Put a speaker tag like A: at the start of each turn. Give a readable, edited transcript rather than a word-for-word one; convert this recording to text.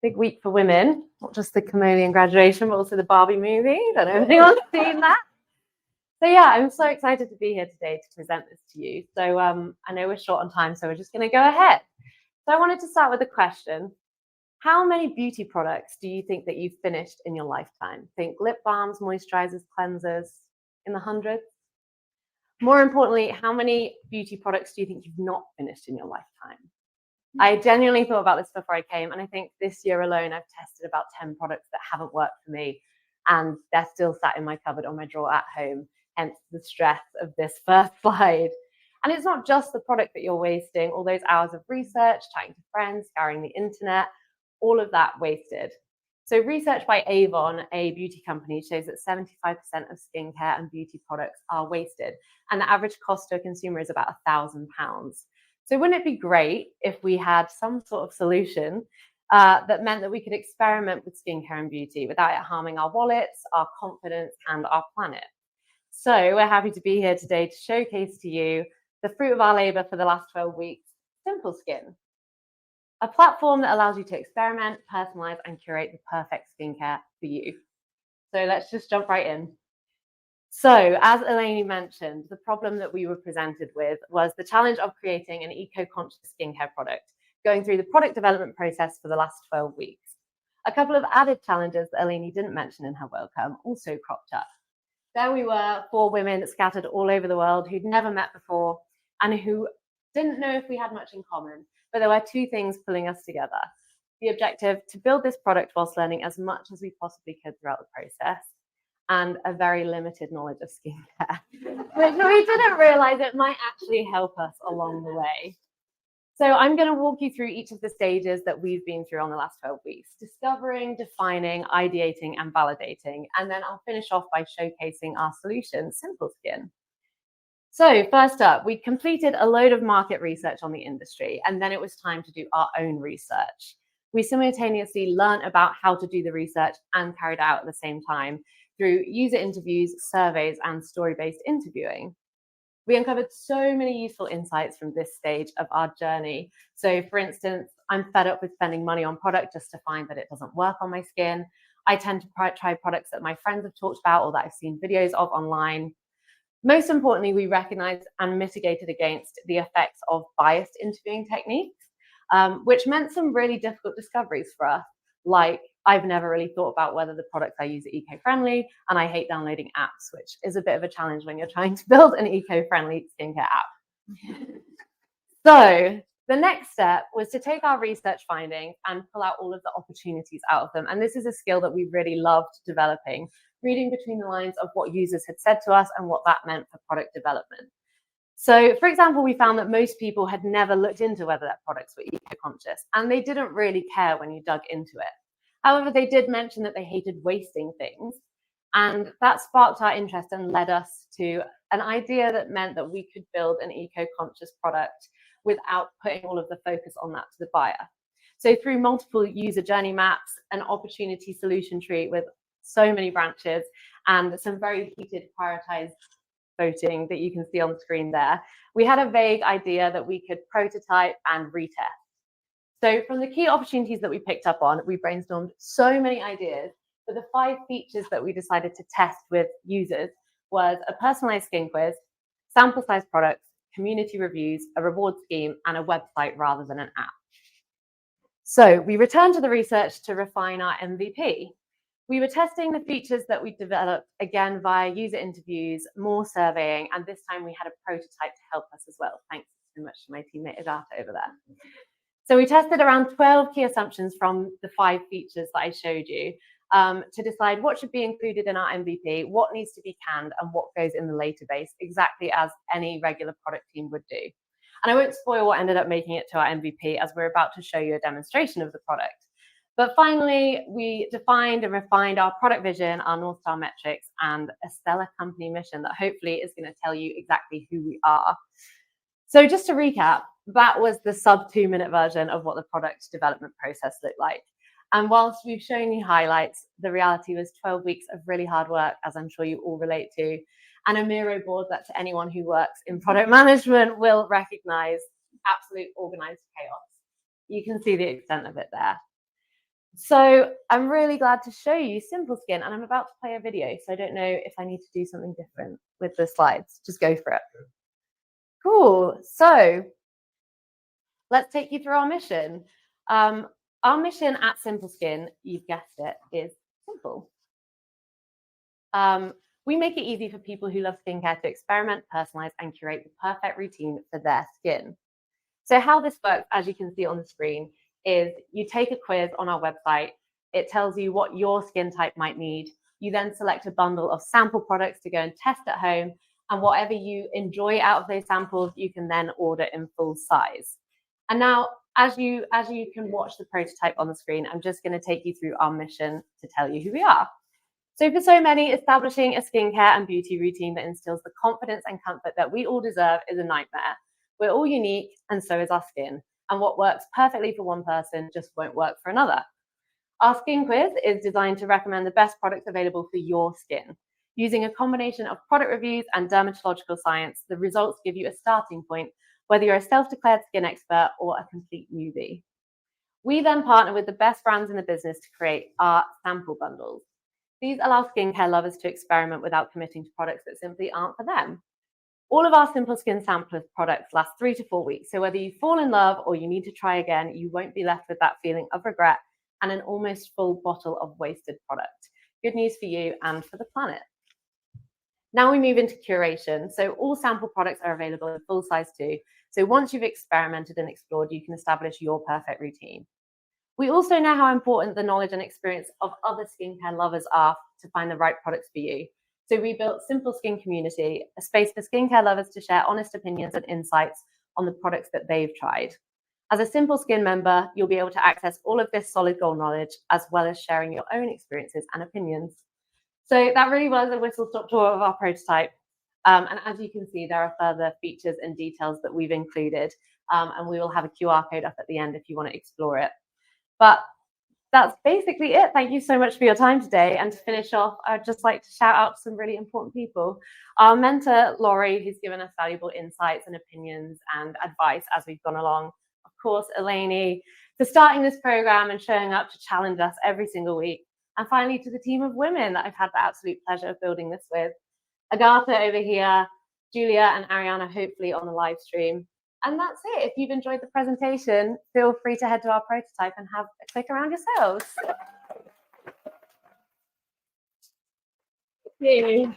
A: Big week for women, not just the Kimolian graduation, but also the Barbie movie. Don't know if anyone's seen that. So yeah, I'm so excited to be here today to present this to you. So I know we're short on time, so we're just going to go ahead. So I wanted to start with a question. How many beauty products do you think that you've finished in your lifetime? Think lip balms, moisturizers, cleansers, in the hundreds? More importantly, how many beauty products do you think you've not finished in your lifetime? I genuinely thought about this before I came, and I think this year alone I've tested about 10 products that haven't worked for me, and they're still sat in my cupboard or my drawer at home, hence the stress of this first slide. And it's not just the product that you're wasting, all those hours of research, chatting to friends, scouring the internet, all of that wasted. So research by Avon, a beauty company, shows that 75% of skincare and beauty products are wasted, and the average cost to a consumer is about £1,000. So wouldn't it be great if we had some sort of solution that meant that we could experiment with skincare and beauty without it harming our wallets, our confidence, and our planet? So we're happy to be here today to showcase to you the fruit of our labor for the last 12 weeks, Simple Skin, a platform that allows you to experiment, personalize, and curate the perfect skincare for you. So let's just jump right in. So, as Elaine mentioned, the problem that we were presented with was the challenge of creating an eco-conscious skincare product, going through the product development process for the last 12 weeks. A couple of added challenges that Elaine didn't mention in her welcome also cropped up. There we were, 4 women scattered all over the world who'd never met before and who didn't know if we had much in common, but there were 2 things pulling us together. The objective to build this product whilst learning as much as we possibly could throughout the process, and a very limited knowledge of skincare, which we didn't realize it might actually help us along the way. So I'm going to walk you through each of the stages that we've been through on the last 12 weeks, discovering, defining, ideating, and validating. And then I'll finish off by showcasing our solution, Simple Skin. So first up, we completed a load of market research on the industry, and then it was time to do our own research. We simultaneously learned about how to do the research and carried out at the same time through user interviews, surveys, and story-based interviewing. We uncovered so many useful insights from this stage of our journey. So for instance, I'm fed up with spending money on product just to find that it doesn't work on my skin. I tend to try products that my friends have talked about or that I've seen videos of online. Most importantly, we recognized and mitigated against the effects of biased interviewing techniques, which meant some really difficult discoveries for us, like I've never really thought about whether the products I use are eco-friendly, and I hate downloading apps, which is a bit of a challenge when you're trying to build an eco-friendly skincare app. So the next step was to take our research findings and pull out all of the opportunities out of them. And this is a skill that we really loved developing, reading between the lines of what users had said to us and what that meant for product development. So, for example, we found that most people had never looked into whether their products were eco-conscious, and they didn't really care when you dug into it. However, they did mention that they hated wasting things, and that sparked our interest and led us to an idea that meant that we could build an eco-conscious product without putting all of the focus on that to the buyer. So through multiple user journey maps, an opportunity solution tree with so many branches, and some very heated prioritized voting that you can see on the screen there, we had a vague idea that we could prototype and retest. So from the key opportunities that we picked up on, we brainstormed so many ideas, but the 5 features that we decided to test with users was a personalized skin quiz, sample size products, community reviews, a reward scheme, and a website rather than an app. So we returned to the research to refine our MVP. We were testing the features that we developed again via user interviews, more surveying, and this time we had a prototype to help us as well. Thanks so much to my teammate Agata over there. So we tested around 12 key assumptions from the 5 features that I showed you to decide what should be included in our MVP, what needs to be canned, and what goes in the later base, exactly as any regular product team would do. And I won't spoil what ended up making it to our MVP, as we're about to show you a demonstration of the product. But finally, we defined and refined our product vision, our North Star metrics, and a stellar company mission that hopefully is going to tell you exactly who we are. So just to recap, that was the sub 2-minute version of what the product development process looked like. And whilst we've shown you highlights, the reality was 12 weeks of really hard work, as I'm sure you all relate to, and a Miro board that to anyone who works in product management will recognize absolute organized chaos. You can see the extent of it there. So I'm really glad to show you Simple Skin, and I'm about to play a video, so I don't know if I need to do something different with the slides. Just go for it. Cool. So let's take you through our mission. Our mission at Simple Skin, you've guessed it, is simple. We make it easy for people who love skincare to experiment, personalize, and curate the perfect routine for their skin. So how this works, as you can see on the screen, is you take a quiz on our website. It tells you what your skin type might need. You then select a bundle of sample products to go and test at home. And whatever you enjoy out of those samples, you can then order in full size. And now, as you can watch the prototype on the screen, I'm just going to take you through our mission to tell you who we are. So for so many, establishing a skincare and beauty routine that instills the confidence and comfort that we all deserve is a nightmare. We're all unique, and so is our skin. And what works perfectly for one person just won't work for another. Our skin quiz is designed to recommend the best products available for your skin. Using a combination of product reviews and dermatological science, the results give you a starting point, whether you're a self-declared skin expert or a complete newbie. We then partner with the best brands in the business to create our sample bundles. These allow skincare lovers to experiment without committing to products that simply aren't for them. All of our Simple Skin sampler products last 3 to 4 weeks, so whether you fall in love or you need to try again, you won't be left with that feeling of regret and an almost full bottle of wasted product. Good news for you and for the planet. Now we move into curation. So all sample products are available in full size too. So once you've experimented and explored, you can establish your perfect routine. We also know how important the knowledge and experience of other skincare lovers are to find the right products for you. So we built Simple Skin Community, a space for skincare lovers to share honest opinions and insights on the products that they've tried. As a Simple Skin member, you'll be able to access all of this solid gold knowledge, as well as sharing your own experiences and opinions. So that really was a whistle-stop tour of our prototype. And as you can see, there are further features and details that we've included. And we will have a QR code up at the end if you want to explore it. But that's basically it. Thank you so much for your time today. And to finish off, I'd just like to shout out to some really important people. Our mentor, Laurie, who's given us valuable insights and opinions and advice as we've gone along. Of course, Eleni, for starting this program and showing up to challenge us every single week. And finally, to the team of women that I've had the absolute pleasure of building this with. Agatha over here, Julia and Ariana, hopefully on the live stream. And that's it. If you've enjoyed the presentation, feel free to head to our prototype and have a click around yourselves. Thank you.